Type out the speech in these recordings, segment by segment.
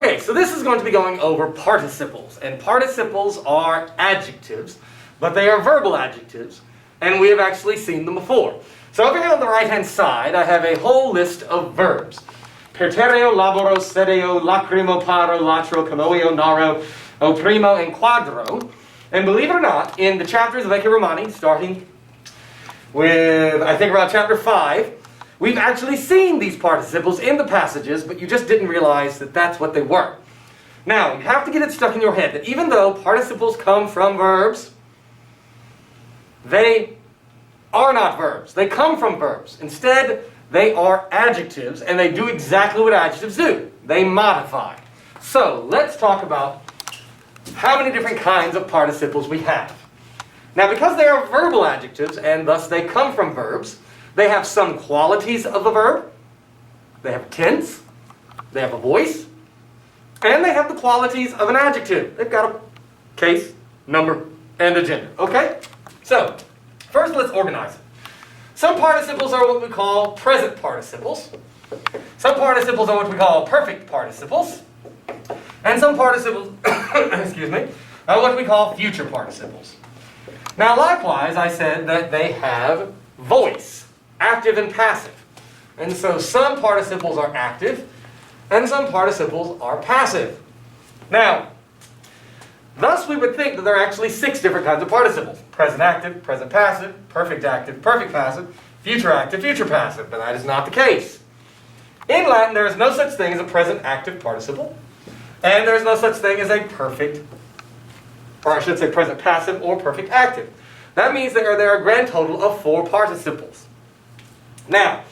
Okay, so this is going to be going over participles, and participles are adjectives, but they are verbal adjectives, and we have actually seen them before. So over here on the right-hand side, I have a whole list of verbs. Pertereo, laboro, sedeo, lacrimo, paro, latro, commoio, naro, opprimo, and quadro. And believe it or not, in the chapters of Ecce Romani, starting with, I think, around chapter 5, we've actually seen these participles in the passages, but you just didn't realize that that's what they were. Now, you have to get it stuck in your head that even though participles come from verbs, they are not verbs. They come from verbs. Instead, they are adjectives, and they do exactly what adjectives do. They modify. So, let's talk about how many different kinds of participles we have. Now, because they are verbal adjectives, and thus they come from verbs, they have some qualities of a verb. They have tense, they have a voice, and they have the qualities of an adjective. They've got a case, number, and a gender. Okay? So, first let's organize it. Some participles are what we call present participles. Some participles are what we call perfect participles. And some participles, excuse me, are what we call future participles. Now likewise, I said that they have voice, active and passive. And so some participles are active, and some participles are passive. Now, thus we would think that there are actually 6 different kinds of participles. Present active, present passive, perfect passive, future passive. But that is not the case. In Latin, there is no such thing as a present active participle, and there is no such thing as a perfect, or I should say present passive or perfect active. That means there are a grand total of 4 participles. Now,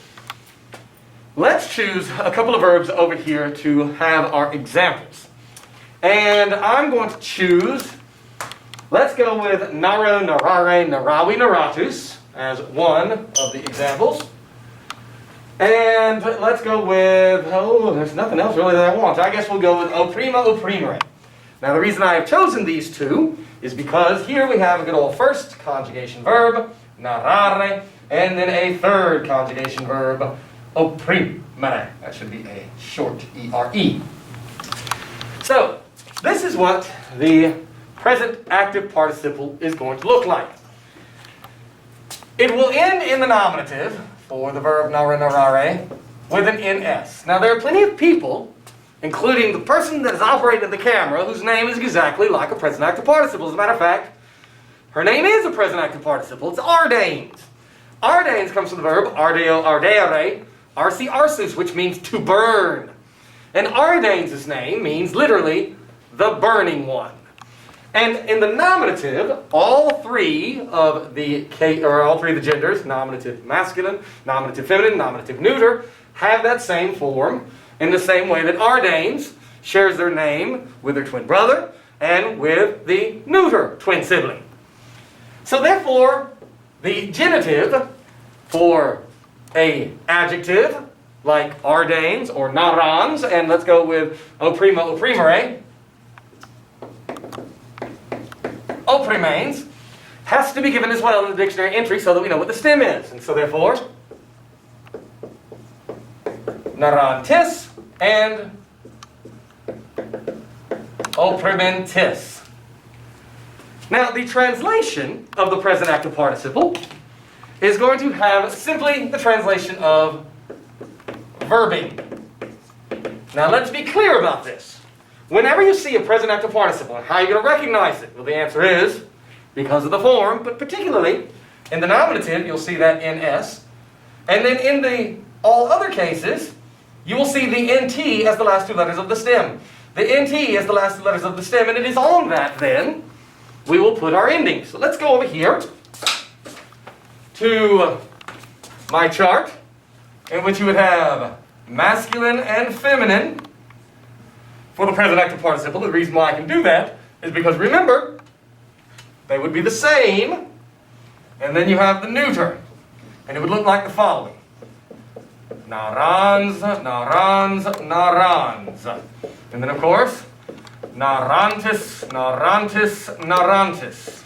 let's choose a couple of verbs over here to have our examples. And I'm going to choose, let's go with naro, narare, narawi, naratus as one of the examples. And let's go with, there's nothing else really that I want. I guess we'll go with opprima, opprimere. Now the reason I have chosen these 2 is because here we have a good old first conjugation verb, narrare, and then a third conjugation verb, opprimere. That should be a short E-R-E. So, this is what the present active participle is going to look like. It will end in the nominative for the verb nare, narare with an NS. Now there are plenty of people, including the person that is operating the camera, whose name is exactly like a present active participle. As a matter of fact, her name is a present active participle. It's ardanes. Ardanes comes from the verb ardeo, ardere, arsi, arsus, which means to burn. And ardanes' name means literally the burning one. And in the nominative, all three of the genders, nominative masculine, nominative feminine, nominative neuter, have that same form in the same way that ardanes shares their name with their twin brother and with the neuter twin sibling. So therefore, the genitive for a adjective like ardanes or narans, and let's go with opprima, opprimere, opprimanes, has to be given as well in the dictionary entry so that we know what the stem is. And so therefore, narantis and opprimentis. Now, the translation of the present active participle is going to have simply the translation of verbing. Now, let's be clear about this. Whenever you see a present active participle, how are you going to recognize it? Well, the answer is because of the form, but particularly in the nominative, you'll see that NS. And then in the all other cases, you will see the NT as the last 2 letters of the stem. The NT as the last 2 letters of the stem, and it is on that, then, we will put our ending. So let's go over here to my chart, in which you would have masculine and feminine for the present active participle. The reason why I can do that is because, remember, they would be the same, and then you have the neuter, and it would look like the following. Narans, narans, narans. And then, of course, narantis, narantis, narantis.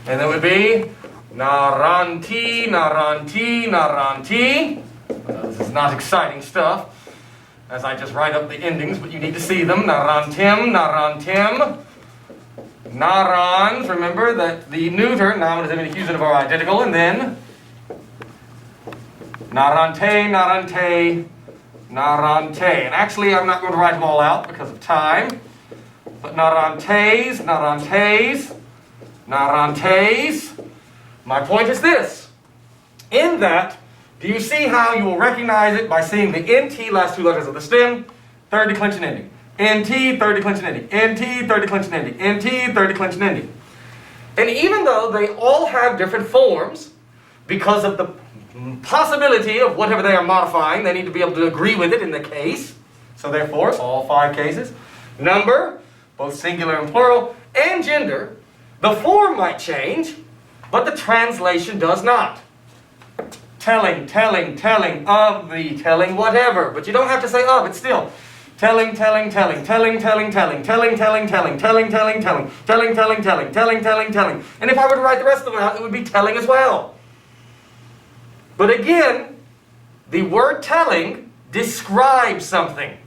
And that would be naranti, naranti, naranti. This is not exciting stuff. as I just write up the endings, but you need to see them. Narantim, narantim. Narans, remember that the neuter, nominative and accusative are identical, and then narante, narante, narante. And actually, I'm not going to write them all out because of time. But narantes, narantes, narantes. My point is this. In that, do you see how you will recognize it by seeing the NT last two letters of the stem, third declension ending. NT, third declension ending. NT, third declension ending. NT, third declension ending. And even though they all have different forms, because of the possibility of whatever they are modifying, they need to be able to agree with it in the case. So therefore, all 5 cases. Number, both singular and plural, and gender, the form might change, but the translation does not. Telling, telling, telling, of the, telling, whatever. But you don't have to say of, it's still telling, telling, telling, telling, telling, telling, telling, telling, telling, telling, telling, telling, telling, telling, telling, telling, telling, telling. And if I were to write the rest of them out, it would be telling as well. But again, the word telling describes something.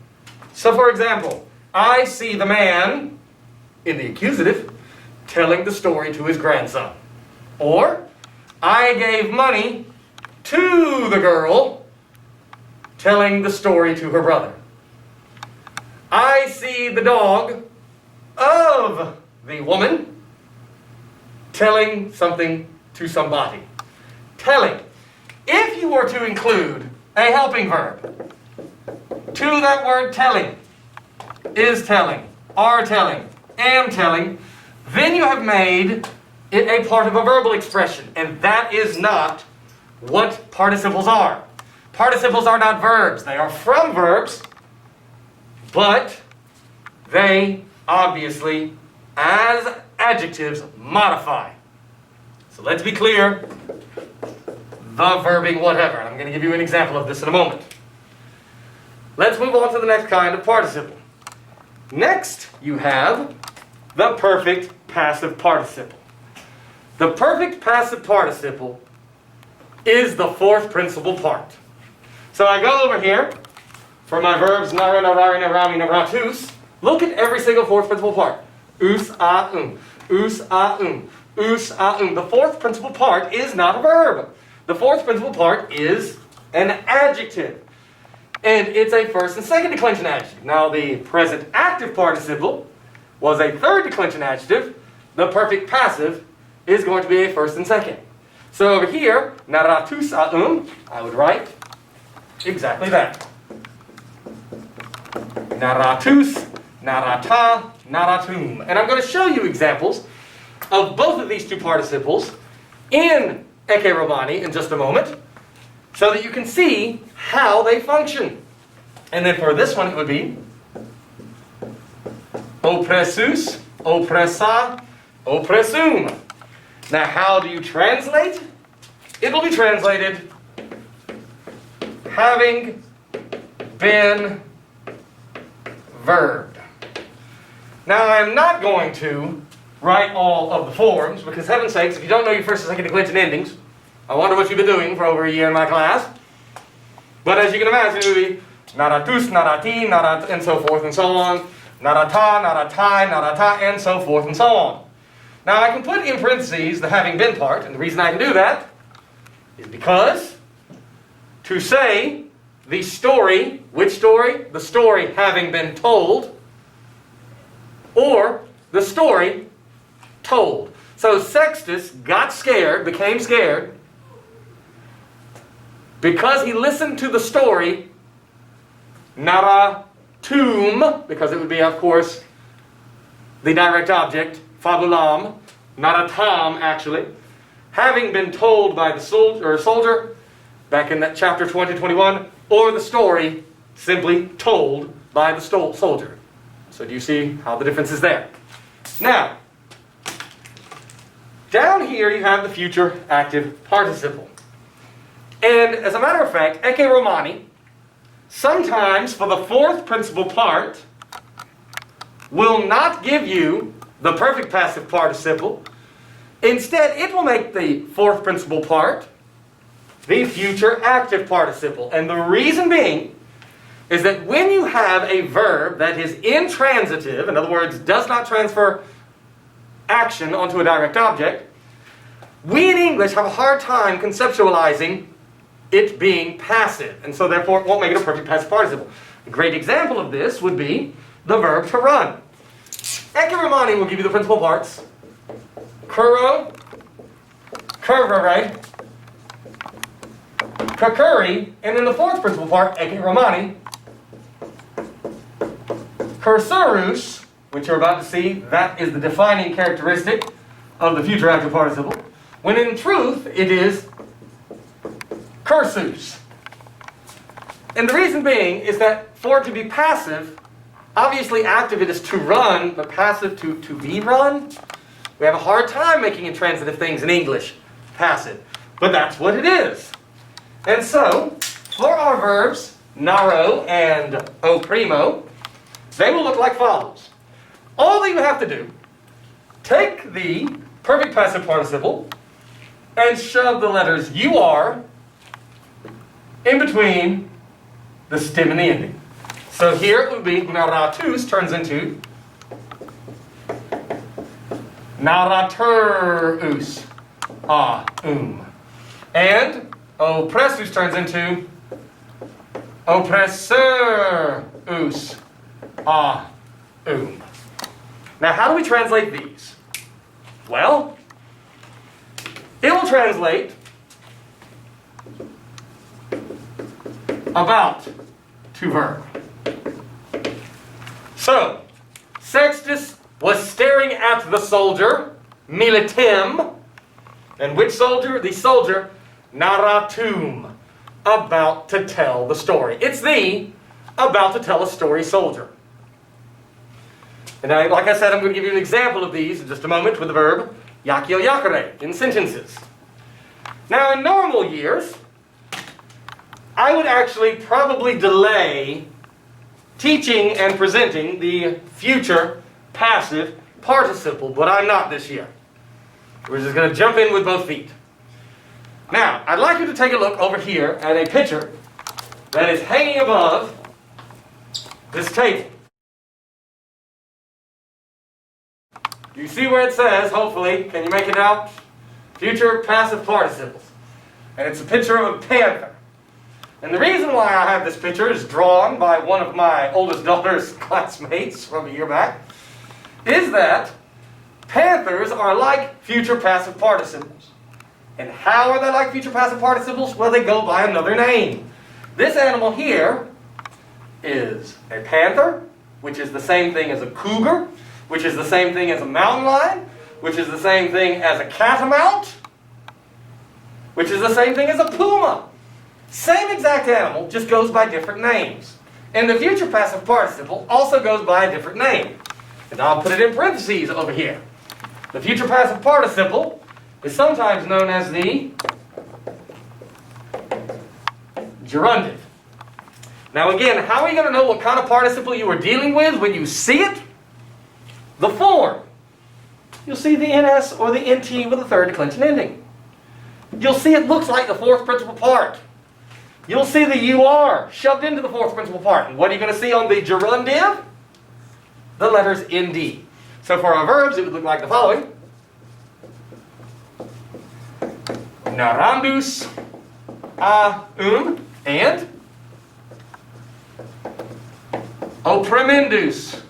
So for example, I see the man, in the accusative, telling the story to his grandson. Or, I gave money to the girl, telling the story to her brother. I see the dog of the woman telling something to somebody. Telling. If you were to include a helping verb to that word telling, is telling, are telling, am telling, then you have made it a part of a verbal expression. And that is not what participles are. Participles are not verbs. They are from verbs, but they obviously, as adjectives, modify. So let's be clear. The verbing whatever. And I'm going to give you an example of this in a moment. Let's move on to the next kind of participle. Next, you have the perfect passive participle. The perfect passive participle is the 4th principal part. So I go over here for my verbs nara, narari, narami, naratus. Look at every single 4th principal part. Us, a, us, a, us, a, The 4th principal part is not a verb. The 4th principal part is an adjective. And it's a first and second declension adjective. Now the present active participle was a third declension adjective. The perfect passive is going to be a first and second. So over here, naratus aum, I would write exactly that. Naratus, narata, naratum. And I'm going to show you examples of both of these two participles in Ecce Romani in just a moment, so that you can see how they function. And then for this one it would be oppressus, oppressa, oppressum. Now how do you translate? It will be translated having been verbed. Now I'm not going to write all of the forms, because heaven's sakes, if you don't know your first and second declension endings, I wonder what you've been doing for over a year in my class. But as you can imagine, it would be naratus, narati, narat, and so forth and so on. Narata, naratai, narata, and so forth and so on. Now I can put in parentheses the having been part, and the reason I can do that is because to say the story, which story? The story having been told, or the story told. So Sextus got scared, became scared, because he listened to the story, naratum, because it would be, of course, the direct object, fabulam, naratam, actually, having been told by the soldier, back in that chapter 20-21, or the story simply told by the soldier. So do you see how the difference is there? Now, down here you have the future active participle. And as a matter of fact, Ecce Romani, sometimes for the 4th principal part, will not give you the perfect passive participle. Instead, it will make the 4th principal part the future active participle. And the reason being is that when you have a verb that is intransitive, in other words, does not transfer action onto a direct object, we in English have a hard time conceptualizing it being passive, and so therefore it won't make it a perfect passive participle. A great example of this would be the verb to run. Ekiromani will give you the principal parts. Kuro, kurvere, kakuri, and then the fourth principal part, ekiromani, kursurus, which you're about to see, that is the defining characteristic of the future active participle, when in truth it is cursus. And the reason being is that for it to be passive, obviously active it is to run, but passive to be run. We have a hard time making intransitive things in English passive, but that's what it is. And so, for our verbs, naro and o primo, they will look like follows. All that you have to do, take the perfect passive participle and shove the letters UR in between the stem and the ending. So here it would be naratus turns into naraturus, and oppressus turns into oppressurus, Now how do we translate these? Well, it will translate about to verb. So, Sextus was staring at the soldier, militem, and which soldier? The soldier, naratum, about to tell the story. It's the about to tell a story soldier. And like I said, I'm going to give you an example of these in just a moment with the verb yakio yakare in sentences. Now, in normal years, I would actually probably delay teaching and presenting the future passive participle, but I'm not this year. We're just going to jump in with both feet. Now, I'd like you to take a look over here at a picture that is hanging above this table. You see where it says, hopefully, can you make it out? Future passive participles. And it's a picture of a panther. And the reason why I have this picture is drawn by one of my oldest daughter's classmates from a year back, is that panthers are like future passive participles. And how are they like future passive participles? Well, they go by another name. This animal here is a panther, which is the same thing as a cougar, which is the same thing as a mountain lion, which is the same thing as a catamount, which is the same thing as a puma. Same exact animal, just goes by different names. And the future passive participle also goes by a different name. And I'll put it in parentheses over here. The future passive participle is sometimes known as the gerundive. Now again, how are you going to know what kind of participle you are dealing with when you see it? The form. You'll see the NS or the NT with a third declension ending. You'll see it looks like the fourth principal part. You'll see the UR shoved into the fourth principal part. And what are you going to see on the gerundive? The letters ND. So for our verbs, it would look like the following. Narandus, and oprimendus,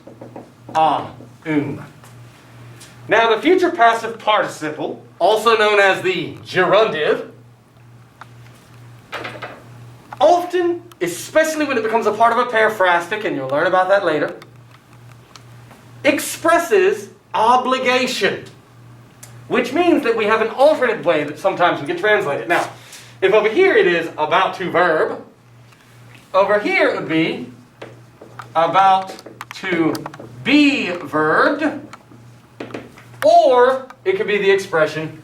Now the future passive participle, also known as the gerundive, often, especially when it becomes a part of a periphrastic, and you'll learn about that later, expresses obligation, which means that we have an alternate way that sometimes we can translate it. Now, if over here it is about to verb, over here it would be about to be verbed, or it could be the expression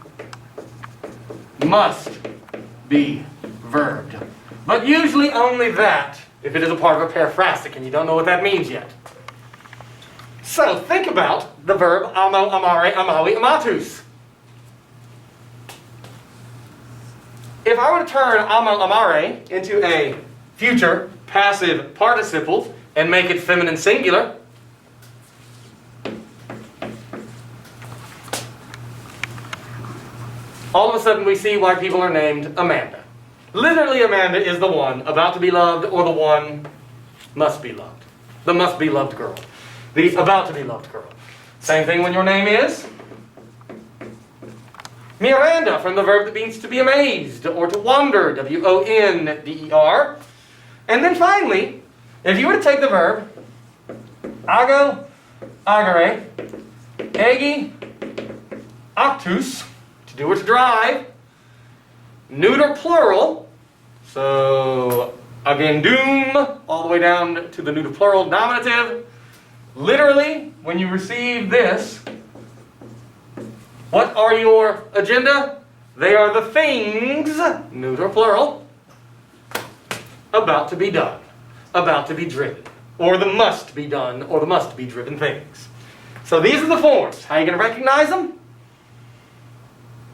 must be verbed. But usually only that if it is a part of a periphrastic and you don't know what that means yet. So think about the verb amo, amare, amawi, amatus. If I were to turn amo, amare into a future passive participles and make it feminine singular, all of a sudden we see why people are named Amanda. Literally, Amanda is the one about to be loved or the one must be loved. The must be loved girl. The about to be loved girl. Same thing when your name is Miranda, from the verb that means to be amazed or to wonder, W-O-N-D-E-R. And then finally, if you were to take the verb ago, agere, egi, actus, to do or to drive, neuter plural, so agendum, all the way down to the neuter plural nominative. Literally, when you receive this, what are your agenda? They are the things, neuter plural, about to be done, about to be driven, or the must be done, or the must be driven things. So these are the forms. How are you going to recognize them?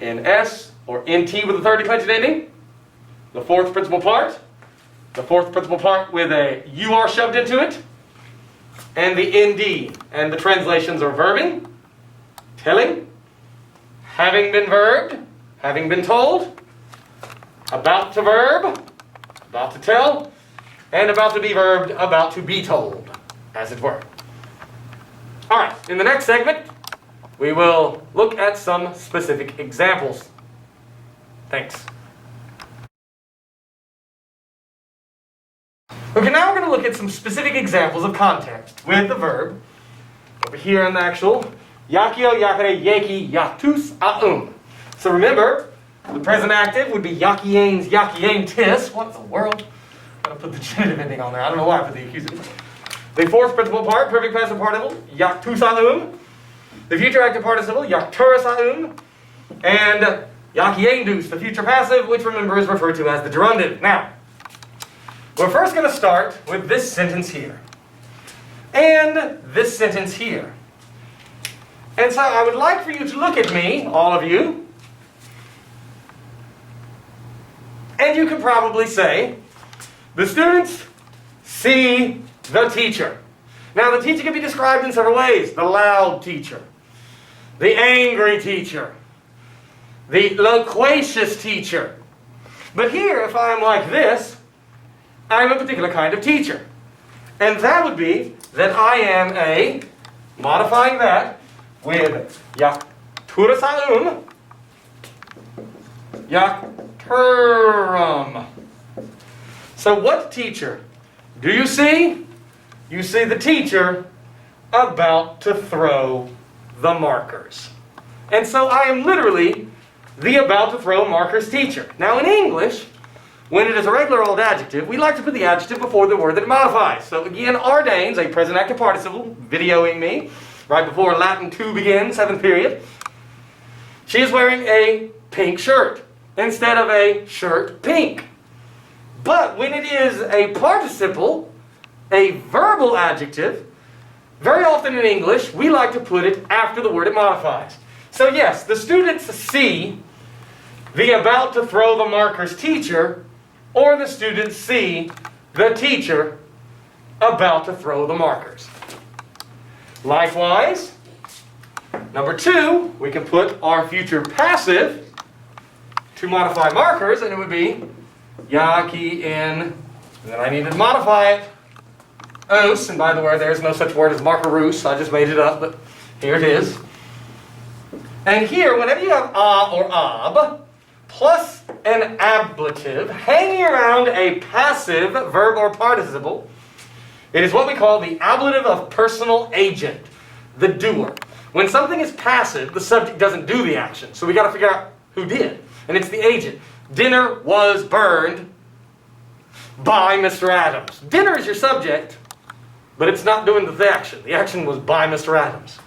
In S or NT with a third declension ending, the fourth principal part with a UR shoved into it, and the ND. And the translations are verbing, telling, having been verbed, having been told, about to verb, about to tell, and about to be verbed, about to be told, as it were. All right, in the next segment, we will look at some specific examples. Thanks. Okay, now we're going to look at some specific examples of context with the verb over here in the actual yakio, yakare, yaki, yaktus, aum. So remember, the present active would be yakienes, yakientis. What in the world? I'm going to put the genitive ending on there. I don't know why I put the accusative. The fourth principal part, perfect passive participle, yaktus aum. The future active participle, yakturis aum. And yakiendus, the future passive, which remember is referred to as the gerundive. Now, we're first going to start with this sentence here. And this sentence here. And so I would like for you to look at me, all of you, and you can probably say, the students see the teacher. Now the teacher can be described in several ways. The loud teacher, the angry teacher, the loquacious teacher. But here, if I'm like this, I'm a particular kind of teacher. And that would be that I am a, modifying that with yakturum, yakturum. So what teacher do you see? You see the teacher about to throw the markers. And so I am literally the about to throw markers teacher. Now in English, when it is a regular old adjective, we like to put the adjective before the word that it modifies. So again, ordains, a present active participle, videoing me, right before Latin 2 begins, 7th period. She is wearing a pink shirt instead of a shirt pink. But when it is a participle, a verbal adjective, very often in English, we like to put it after the word it modifies. So yes, the students see the about to throw the markers teacher, or the students see the teacher about to throw the markers. Likewise, number 2, we can put our future passive to modify markers, and it would be yaki in, and then I need to modify it, os, and by the way, there's no such word as markerus, I just made it up, but here it is. And here, whenever you have a or ab, plus an ablative hanging around a passive verb or participle, it is what we call the ablative of personal agent, the doer. When something is passive, the subject doesn't do the action, so we got to figure out who did, and it's the agent. Dinner was burned by Mr. Adams. Dinner is your subject, but it's not doing the action. The action was by Mr. Adams.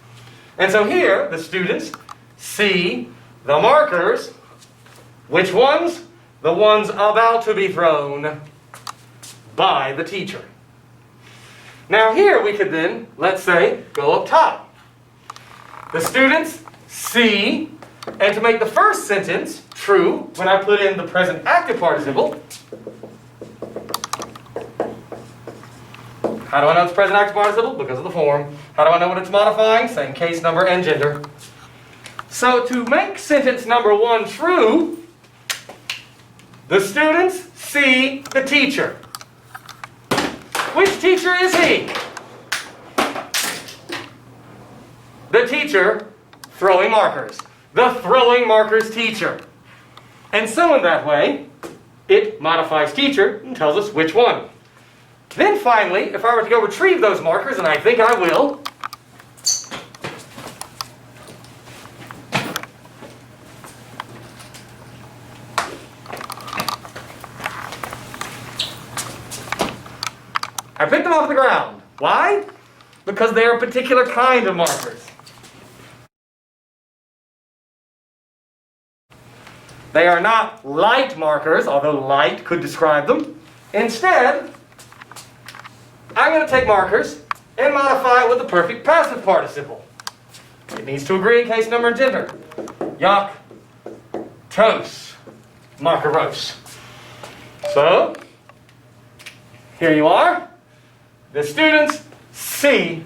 And so here, the students see the markers. Which ones? The ones about to be thrown by the teacher. Now here we could then, let's say, go up top. The students see, and to make the first sentence true, when I put in the present active participle, How do I know it's present active participle? Because of the form. How do I know what it's modifying? Same case number and gender. So to make sentence number 1 true, the students see the teacher. Which teacher is he? The teacher throwing markers. The throwing markers teacher. And so in that way, it modifies teacher and tells us which one. Then finally, if I were to go retrieve those markers, and I think I will, I picked them off the ground. Why? Because they are a particular kind of markers. They are not light markers, although light could describe them. Instead, I'm going to take markers and modify it with the perfect passive participle. It needs to agree in case number and gender. Yak, tos, markeros. So, here you are. The students see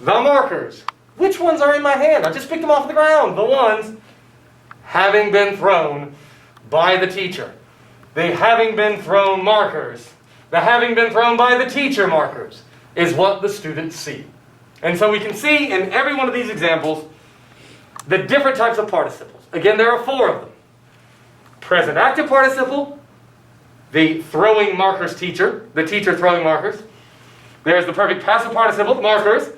the markers. Which ones are in my hand? I just picked them off the ground. The ones having been thrown by the teacher. The having been thrown markers. The having been thrown by the teacher markers is what the students see. And so we can see in every one of these examples the different types of participles. Again, there are 4 of them. Present active participle, the throwing markers teacher, the teacher throwing markers. There's the perfect passive participle, markers,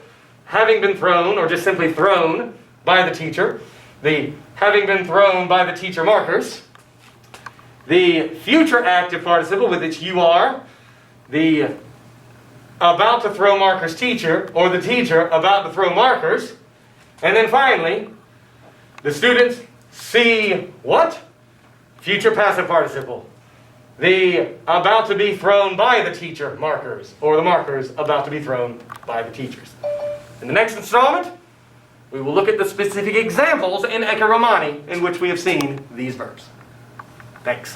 having been thrown or just simply thrown by the teacher. The having been thrown by the teacher markers. The future active participle with its UR. The about to throw markers teacher, or the teacher about to throw markers. And then finally, the students see what? Future passive participle. The about to be thrown by the teacher markers, or the markers about to be thrown by the teachers. In the next installment, we will look at the specific examples in Eke Romani in which we have seen these verbs. Thanks.